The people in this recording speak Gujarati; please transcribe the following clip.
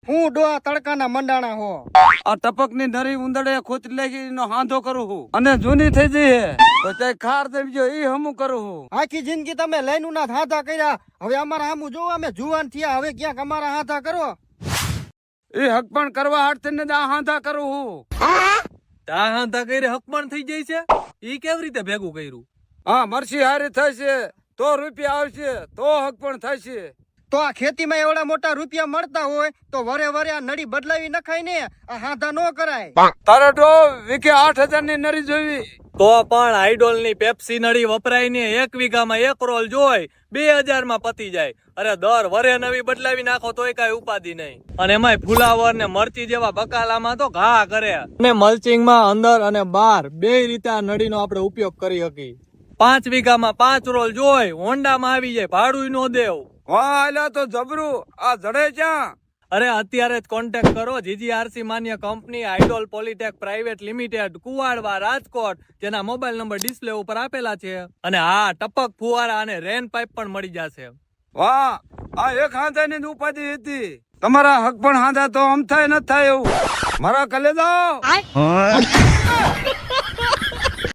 હું ડોહા તડકાના મંડાણા હો. આ ટપકની નરી ઉંદડે ખોતરી લાગી નો હાંધો કરું હું અને જૂની થઈ જઈ તો તે ખાર દેવજો ઈ હમું કરું હું. આખી જિંદગી તમે લઈને ના હાથા કર્યા, હવે અમારા હામું જોવો, અમે જુવાન થયા, હવે ક્યાંક અમારા હાથા કરો. એ હક પણ કરવા હાથ ને આ હાંધા કરું હું. તા હાંધા કરી હક પણ થઈ જાય છે, ઈ કેવી રીતે ભેગું કર્યું? હા, મરસી હારી થશે તો રૂપિયા આવશે તો હક પણ થશે. તો આ ખેતીમાં એવડા મોટા રૂપિયા મળતા હોય તો વરે વરે આ નળી બદલાવી નખાય ને, આ હાથા નો કરાય. તારે તો વીકે 8,000 ની નરી જોવી તો પણ આઈડોલ ની પેપ્સી નળી વપરાય ને 1 વીઘામાં 1 રોલ જોઈ 2000 માં પતી જાય. અરે દર વરે નવી બદલાવી નાખો તોય કઈ ઉપાધિ નહીં. અને એમાંય ફુલાવર ને મરચી જેવા બકાલામાં તો ઘા કરે. અને મલ્ચિંગ માં અંદર અને બહાર બે રીતે આ નળી નો આપણે ઉપયોગ કરી શકીએ. 5 વીઘામાં 5 રોલ જોઈ હોન્ડામાં આવી જાય, ભાડું નો દેવ. વાહ આલા તો જબરું. આ જડે ક્યાં? અરે અત્યારે જ કોન્ટેક્ટ કરો જીજીઆરસી માન્ય કંપની Idol Polytech private limited, Kuvadva, Rajkot, જેના મોબાઈલ નંબર ડિસ્પ્લે ઉપર આપેલા છે. અને હા, ટપક ફુવારા અને રેન પાઇપ પણ મળી જશે. વાહ, આ એક હાંધા ની ઉપાધિ હતી. તમારા હક પણ હાંધા તો આમ થાય ન થાય એવું મારા કલેજા.